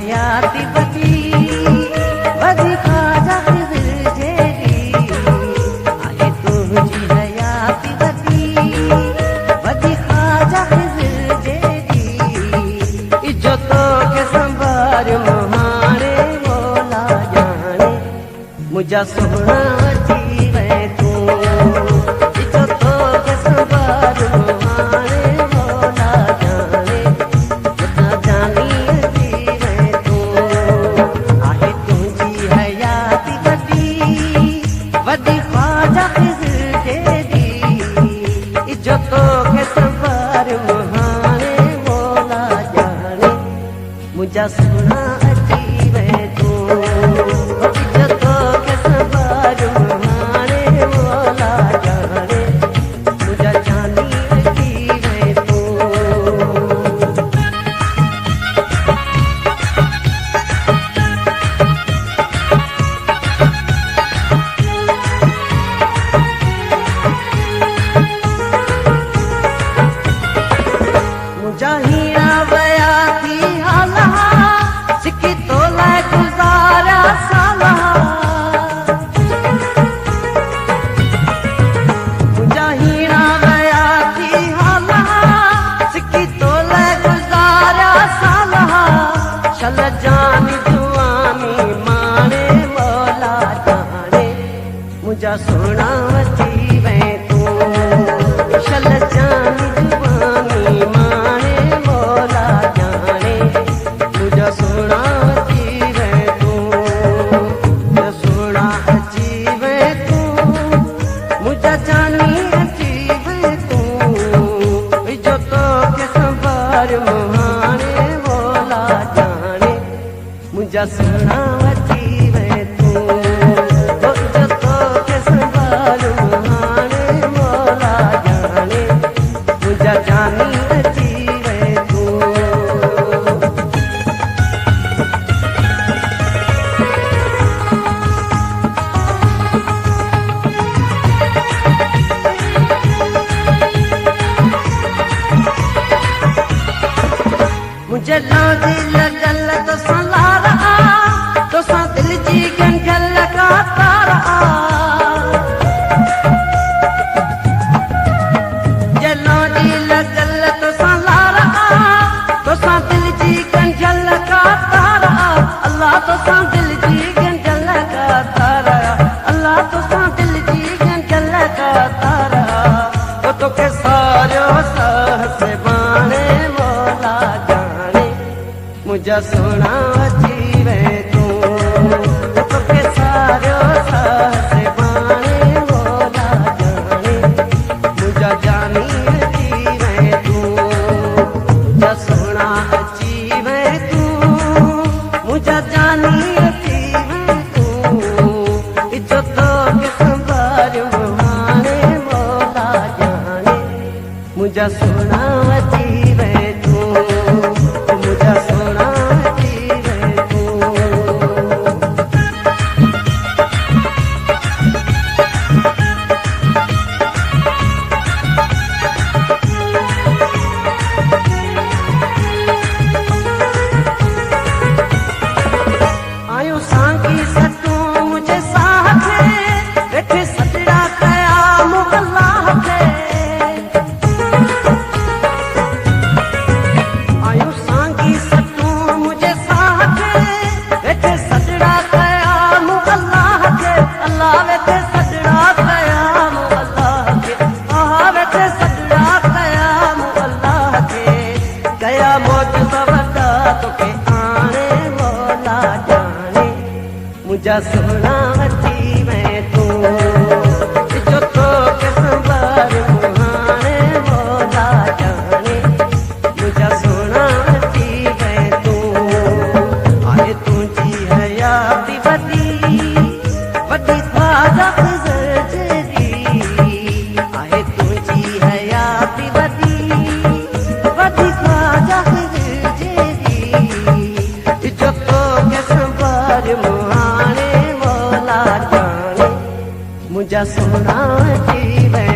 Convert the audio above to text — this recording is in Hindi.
हयाती बदी वदी ख्वाजा खिज़र जेरी आहे तुंहिंजी हयाती बदी वदी ख्वाजा खिज़र जेरी इजो तोखे संभार महाणे मौला जाने मुंहिंजा सोना अची वए तूं इजो तोखे संभार महाणे मौला जाने मुंहिंजा जानी अची वए तूं आहे तुंहिंजी हयाती बदी वदी ख्वाजा खिज़र जेरी इजो तोखे संभार महाणे मौला जाने मुंहिंजा सोना अची वए तूं इजो तोखे संभार महाणे मौला जाने मुंहिंजा जानी अची वए तूं मुंहिंजा हीरा वया थी हाला सिकी तो लाइ गुज़ारिया साला मुंहिंजा हीरा वया थी हाला सिकी तो लाइ गुज़ारिया साला शल जानी जुआनी माणे मौला जाने मुंहिंजा सोना अची वए तूं शल जानी जुआनी माणे मौला जाने मुंहिंजा सोना अची वए तूं मुंहिंजा सोना अची वए तूं मुंहिंजा जानी अची वए तूं इजो तोखे संभार महाणे मौला जाने मुंहिंजा सोना अची वए तूं इजो तोखे संभार महाणे मौला जाने मुंहिंजा जानी अची वए तूं मुझे लौजी लगल तोसां लारा तोसां दिल जी गंढल का तारा मुझे लौजी लगल तोसां लारा तोसां दिल जी गंढल का तारा अल्लाह तोसां दिल जी गंढल का तारा अल्लाह तोसां दिल जी गंढल का तारा तो तोखे सारियो सहस बाणे मौला जाने मुंहिंजा सोना अची वए तूं तोखे सारियो सहस बाणे मौला जाने मुंहिंजा जानी अची वए तूं मुंहिंजा सोना अची वए तूं मुंहिंजा जानी अची वए तूं इजो तोखे संभार महाणे मौला जाने मुंहिंजा सोना अची वए तूं मुंहिंजा सोना अची वए तूं आयूं सांगी सतूं मुंहिंजे साह खे वेठे सजड़ा कया मुअल्लाह खे आयूं सांगी सतूं मुंहिंजे साह खे वेठे सजड़ा कया मुअल्लाह खे अल्लाह वेठे सजड़ा कया मुअल्लाह खे आहा वेठे सजड़ा कया मुअल्लाह खे कया मौजूदा वॾा तोखे आणे मौला जाने मुंहिंजा सोना अची वए तूं इजो तोखे संभार महाणे मौला जाने मुंहिंजा सोना अची वए तूं आहे तुंहिंजी हयाती बदी वदी ख्वाजा खिज़र जेरी आहे तुंहिंजी हयाती बदी वदी ख्वाजा खिज़र जेरी इजो तोखे संभार महाणे मौला जाने मुंहिंजा सोना अची वए